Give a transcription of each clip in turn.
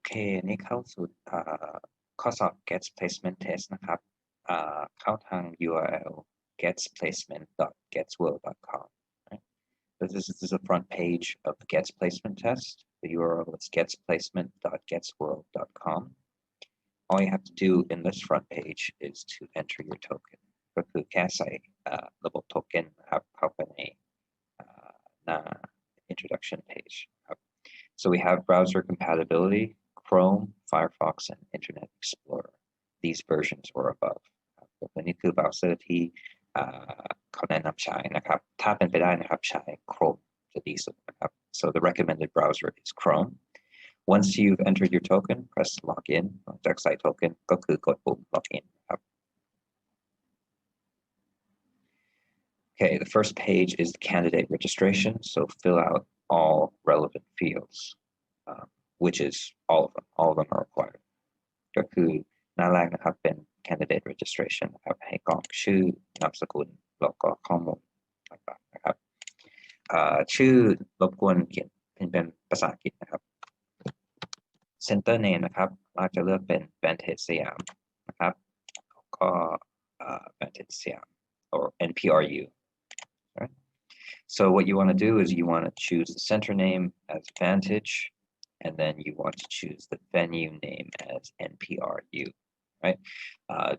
เคนี่เข้าสู่ข้อสอบ get placement test นะครับเข้าทาง URL getsplacement.getsworld.com right? This is the front page of the gets placement test. The URL is getsplacement.getsworld.com. All you have to do in this front page is to enter your token ก็คือแค่ใส่ระบบ token นะครับเข้าไปในหน้า introduction page ครับ So we have browser compatibility, Chrome, Firefox, and Internet Explorer. These versions were above. ตัวนี้คือ browser ที่เขาแนะนำใช้นะครับถ้าเป็นไปได้นะครับใช้ Chrome จะดีสุดนะครับ So the recommended browser is Chrome. Once you've entered your token, press login. หลังจากใส่ token ก็คือกดปุ่ม login ครับ Okay, the first page is the candidate registration. So fill out all relevant fields, which is all of them. All of them are required. ก็คือหน้าแรกนะครับเป็น candidate registration นะครับให้กรอกชื่อนามสกุลแล้วก็ข้อมูลต่างๆนะครับชื่อรบกวนเขียนเป็นภาษาอังกฤษนะครับ center name นะครับเราจะเลือกเป็น Vantage สยามนะครับก็ Vantage สยาม or NPRU. Right? So what you want to do is you want to choose the center name as Vantage, and then you want to choose the venue name as NPRU, right?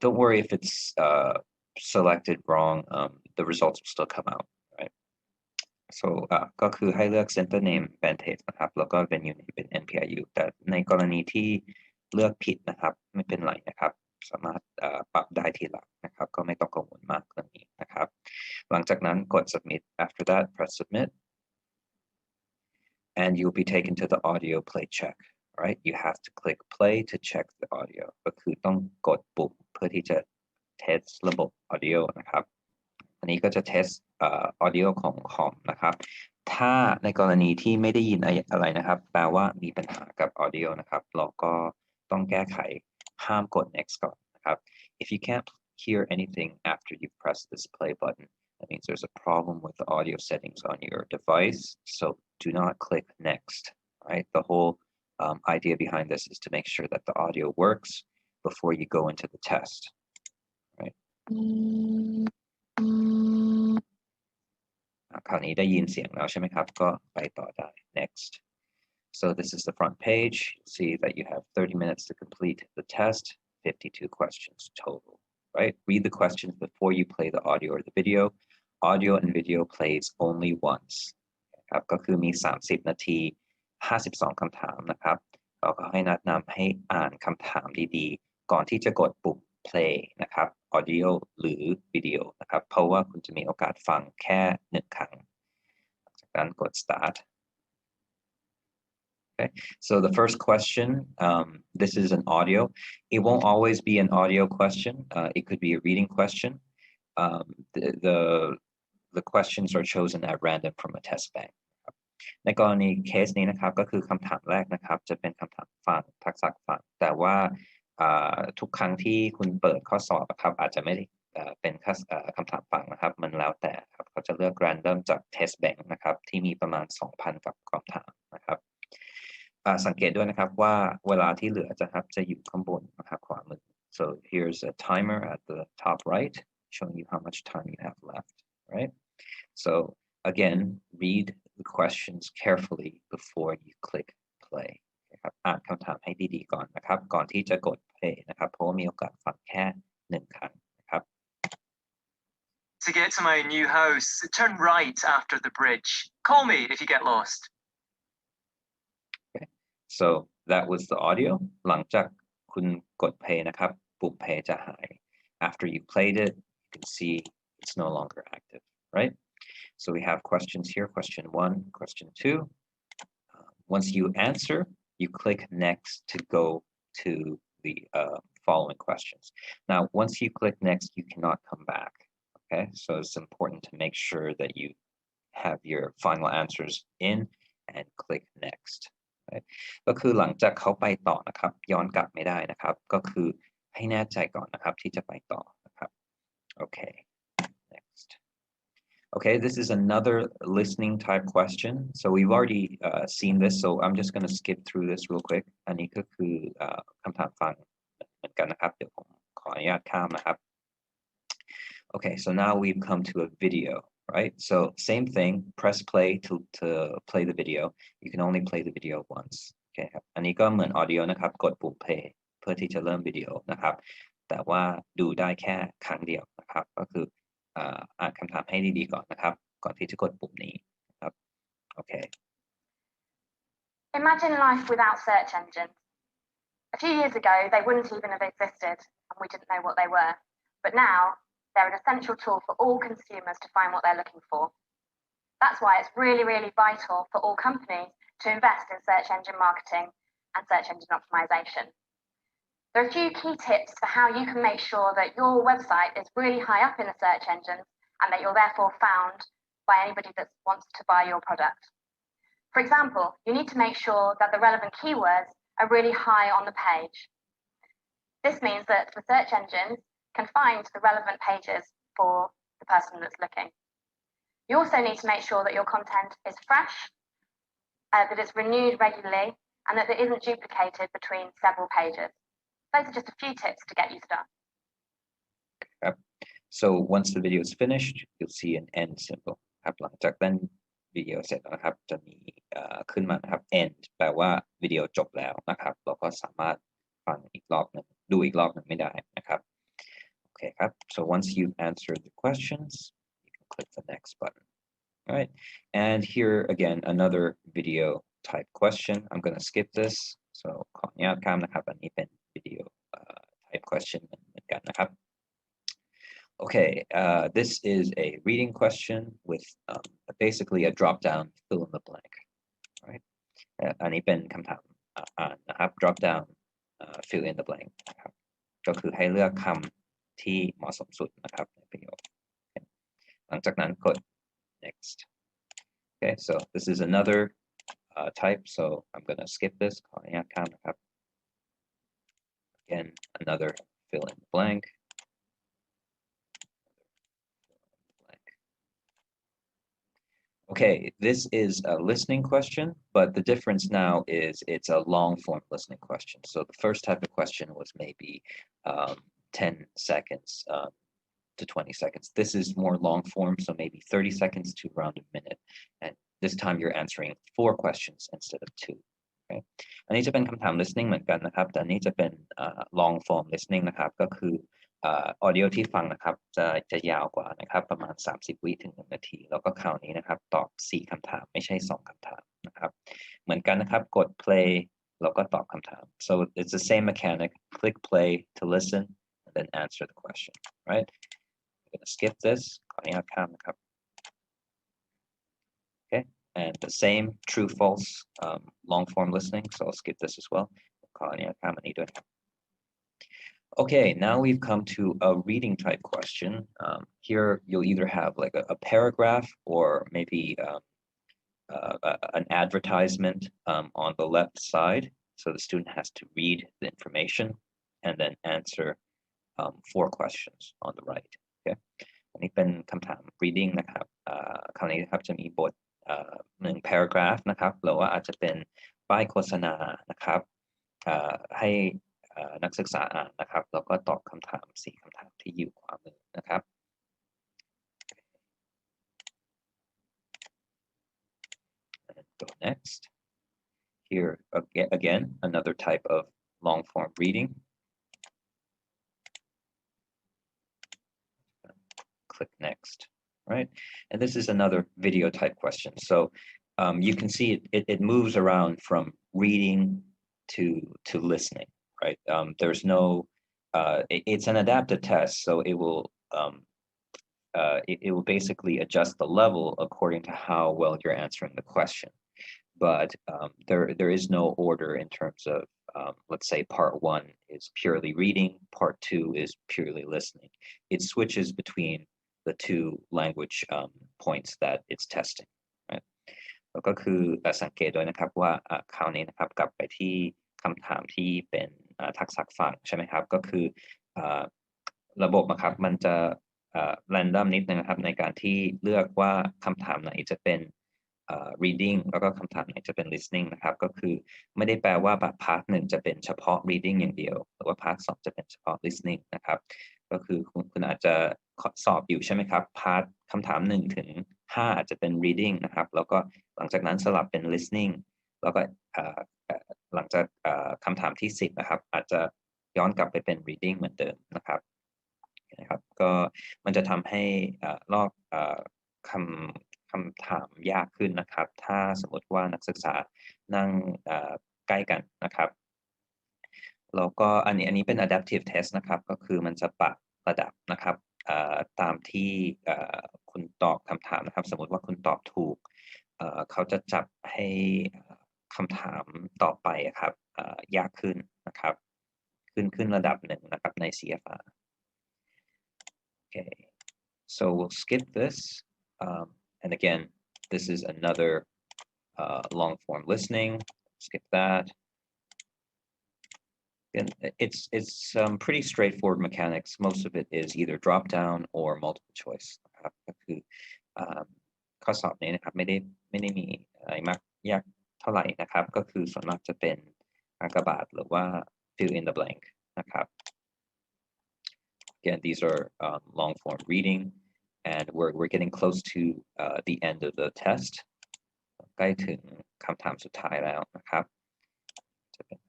Don't worry if it's selected wrong, the results will still come out, right? So ก็คือให้เลือก center name Vantage นะครับแล้วก็ venue name เป็น NPRU แต่ในกรณีที่เลือกผิดนะครับไม่เป็นไรนะครับสามารถปรับได้ทีหลังนะครับก็ไม่ต้องกังวลมากเรื่องนี้นะครับหลังจากนั้นกด submit after that press submit and you'll be taken to the audio play check right you have to click play to check the audio ก็คือต้องกดปุ่มเพื่อที่จะ test ระบบ audio นะครับอันนี้ก็จะ test audio ของคอมนะครับถ้าในกรณีที่ไม่ได้ยินอะไรนะครับแปลว่ามีปัญหากับ audio นะครับเราก็ต้องแก้ไขห้ามกด next ก่อนนะครับ if you can't hear anything after you press this play button that means there's a problem with the audio settings on your device so do not click next right the whole idea behind this is to make sure that the audio works before you go into the test right คราวนี้ได้ยินเสียงแล้วใช่ไหมครับก็ไปต่อได้ next so this is the front page you'll see that you have 30 minutes to complete the test 52 questions total right read the questions before you play the audio or the video and video plays only once ครับก็คือมี30 นาที52 คำถามนะครับเราก็ให้แนะนำให้อ่านคำถามดีๆก่อนที่จะกดปุ่ม play นะครับ audio หรือ video นะครับเพราะว่าคุณจะมีโอกาสฟังแค่1 ครั้งจากนั้นกด start okay so the first question this is an audio it won't always be an audio question it could be a reading question the questions are chosen at random from a test bank ในกรณีเคสนี้นะครับก็คือคำถามแรกนะครับจะเป็นคำถามฟังทักษะฟังแต่ว่าทุกครั้งที่คุณเปิดข้อสอบครับอาจจะไม่ได้เป็นคำถามฟังนะครับมันแล้วแต่ครับเขาจะเลือก random จาก test bank นะครับที่มีประมาณ 2,000 กับคำถามนะครับสังเกตด้วยนะครับว่าเวลาที่เหลือจะอยู่ข้างบนนะครับขวามือ so here's a timer at the top right showing you how much time you have left right so again read the questions carefully before you click play นะครับอ่านคำถามให้ดีๆก่อนนะครับก่อนที่จะกด play นะครับเพราะว่ามีโอกาสฟังแค่1 ครั้งนะครับ To get to my new house, turn right after the bridge. Call me if you get lost. Okay. So that was the audio หลังจากคุณกด play นะครับปุ่ม play จะหาย after you played it you can see it's no longer active right so we have questions here question 1 question 2 once you answer you click next to go to the following questions now once you click next you cannot come back okay so it's important to make sure that you have your final answers in and click nextก็คือหลังจากเขาไปต่อนะครับย้อนกลับไม่ได้นะครับก็คือให้แน่ใจก่อนนะครับที่จะไปต่อนะครับ okay next Okay, this is another listening type question. So we've already seen this, so I'm just going to skip through this real quick. อันนี้ก็คือคำถามฟังเหมือนกันนะครับเดี๋ยวผมขออนุญาตข้ามนะครับ Okay, so now we've come to a video, right? So same thing, press play to play the video. You can only play the video once. Okay ครับอันนี้ก็เหมือน audio นะครับกดปุ่ม play เพื่อที่จะเริ่มวิดีโอนะครับแต่ว่าดูได้แค่ครั้งเดียวนะครับก็คืออ่านคำถามให้ดีๆก่อนนะครับก่อนที่จะกดปุ่มนี้นะครับ Okay. Imagine life without search engines. A few years ago, they wouldn't even have existed, and we didn't know what they were. But now, they're an essential tool for all consumers to find what they're looking for. That's why it's really, really vital for all companies to invest in search engine marketing and search engine optimization. There are a few key tips for how you can make sure that your website is really high up in the search engines and that you're therefore found by anybody that wants to buy your product. For example, you need to make sure that the relevant keywords are really high on the page. This means that the search engines can find the relevant pages for the person that's looking. You also need to make sure that your content is fresh, that it's renewed regularly, and that it isn't duplicated between several pages. Those are just a few tips to get you started. Yep. So once the video is finished, you'll see an end symbol ครับหลังจากนั้นวิดีโอเสร็จแล้วนะครับจะมีขึ้นมานะครับ end แปลว่าวิดีโอจบแล้วนะครับเราก็สามารถฟังอีกรอบหนึ่งดูอีกรอบหนึ่งไม่ได้นะครับ Okay ครับ so once you've answered the questions you can click the next button. All right, and here again another video type question. I'm going to skip this. So ขออนุญาตข้ามนะครับอันนี้เป็น video type question เหมือนกันนะครับ Okay, this is a reading question with basically a drop down fill in the blank. Right? อันนี้เป็นคำถามอ่านนะครับ drop down fill in the blank นะครับก็คือให้เลือกคำที่เหมาะสมสุดนะครับในประโยคหลังจากนั้นกดnext. Okay, so this is another type, so I'm going to skip this. Again, another fill in the blank. Okay, this is a listening question, but the difference now is it's a long form listening question. So the first type of question was maybe 10 seconds to 20 seconds. This is more long form, so maybe 30 seconds to around a minute. And this time you're answering 4 questions instead of 2. Okay. อันนี้จะเป็นคำถาม listening เหมือนกันนะครับแต่อันนี้จะเป็น long form listening นะครับก็คือaudio ที่ฟังนะครับจะยาวกว่านะครับประมาณ30วิถึง1นาทีแล้วก็คราวนี้นะครับตอบ4คำถามไม่ใช่2คำถามนะครับเหมือนกันนะครับกด play แล้วก็ตอบคำถาม so it's the same mechanic click play to listen and then answer the question right I'm going to skip this ขออนุญาตข้ามนะครับ okay and the same true false long form listening so I'll skip this as well ขออนุญาตข้ามอันนี้ด้วยครับOkay, now we've come to a reading type question. Here you'll either have like a paragraph or maybe an advertisement on the left side. So the student has to read the information and then answer 4 questions on the right. Okay, อันนี้เป็นคำถาม reading นะครับคราวนี้นะครับจะมีบท1 paragraph นะครับหรือว่าอาจจะเป็นป้ายโฆษณานะครับให้นักศึกษาอ่านนะครับแล้วก็ตอบคำถาม4คำถามที่อยู่ขวามือนะครับ and go next here again another type of long form reading click next right and this is another video type question so you can see it moves around from reading to listening right there's no it's an adaptive test so it will it will basically adjust the level according to how well you're answering the question but there is no order in terms of let's say part 1 is purely reading part 2 is purely listening it switches between the 2 language points that it's testing right แล้วก็คือสังเกตด้วยนะครับว่าคราวนี้นะครับกลับไปที่คำถามที่เป็นทักษะฟังใช่ไหมครับก็คือระบบนะครับมันจะ random นิดนึงนะครับในการที่เลือกว่าคำถามไหนจะเป็นreading แล้วก็คำถามไหนจะเป็น listening นะครับก็คือไม่ได้แปลว่าแบบ part 1จะเป็นเฉพาะ reading อย่างเดียวหรือว่า part 2จะเป็นเฉพาะ listening นะครับก็คือคุณอาจจะสอบอยู่ใช่ไหมครับ part คำถาม1ถึง5อาจจะเป็น reading นะครับแล้วก็หลังจากนั้นสลับเป็น listening แล้วก็หลังจากคำถามที่10นะครับอาจจะย้อนกลับไปเป็น reading เหมือนเดิมนะครับก็มันจะทำให้ลอกคำถามยากขึ้นนะครับถ้าสมมติว่านักศึกษานั่งใกล้กันนะครับแล้วก็อันนี้เป็น adaptive test นะครับก็คือมันจะปรับระดับนะครับตามที่คุณตอบคำถามนะครับสมมติว่าคุณตอบถูกเขาจะจับให้คำถามต่อไปครับยากขึ้นนะครับขึ้นระดับหนึ่งนะครับใน CFR Okay, so we'll skip this. And again, this is another long form listening. Skip that. And it's pretty straightforward mechanics. Most of it is either drop down or multiple choice. ก็คือข้อสอบนี้นะครับไม่ได้มีอะไรมากยากเท่าไหร่นะครับก็คือส่วนมากจะเป็นกากบาทหรือว่า fill in the blank นะครับ Again, these are long form reading, and we're getting close to the end of the test. ใกล้ถึงคำถามสุดท้ายแล้วนะครับจะเป็น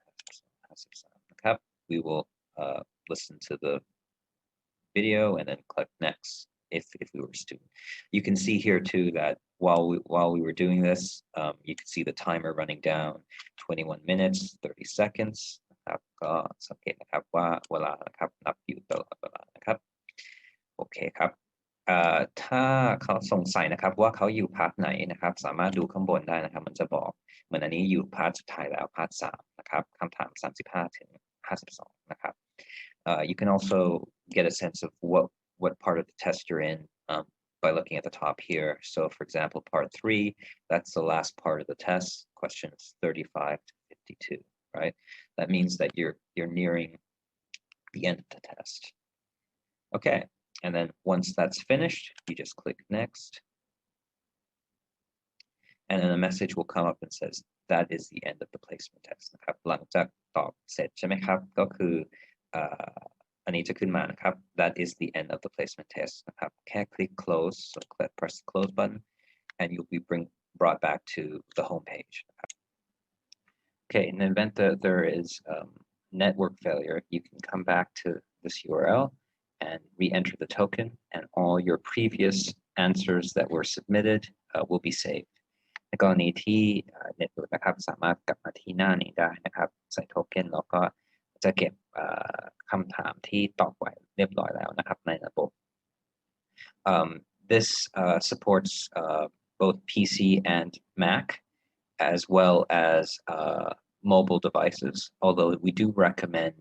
53นะครับ We will listen to the video and then click next if we were a student. You can see here too that while we were doing this, you can see the timer running down 21 minutes, 30 seconds. นะครับก็สังเกตนะครับว่าเวลานะครับนับอยู่ตลอดเวลานะครับโอเคครับถ้าเขาสงสัยนะครับว่าเขาอยู่พาร์ทไหนนะครับสามารถดูข้างบนได้นะครับมันจะบอกเหมือนอันนี้อยู่พาร์ทสุดท้ายแล้วพาร์ท3นะครับคำถาม35ถึง52นะครับyou can also get a sense of what part of the test you're in by looking at the top here. So for example, part 3, that's the last part of the test, questions 35 to 52, right? That means that you're nearing the end of the test. Okay, and then once that's finished, you just click next. And then a message will come up and says, that is the end of the placement test นะครับหลังจากตอบเสร็จใช่ไหมครับก็คืออันนี้จะขึ้นมานะครับ that is the end of the placement test นะครับแค่ click close so press the close button and you'll be brought back to the home page okay in the event that there is network failure you can come back to this URL and re-enter the token and all your previous answers that were submitted will be saved ในกรณีที่เน็ตหลุดนะครับสามารถกลับมาที่หน้านี้ได้นะครับใส่โทเค็นแล้วก็จะเก็บคำถามที่ตอบไว้เรียบร้อยแล้วนะครับในระบบ This supports both PC and Mac as well as mobile devices although we do recommend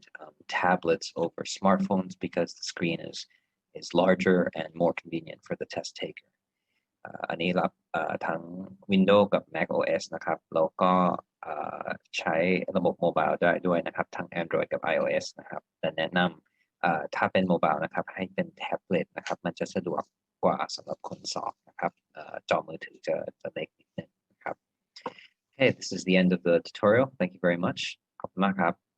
tablets over smartphones because the screen is larger and more convenient for the test takerอันนี้รับทั้ง Windows กับ Mac OS นะครับแล้วก็ใช้ระบบโมบายได้ด้วยนะครับทั้ง Android กับ iOS นะครับแต่แนะนำถ้าเป็นโมบายนะครับให้เป็นแท็บเล็ตนะครับมันจะสะดวกกว่าสำหรับคนสอบนะครับจอมือถือจะเล็กนิดนึงนะครับ Okay, this is the end of the tutorial. Thank you very much. ขอบคุณมากครับ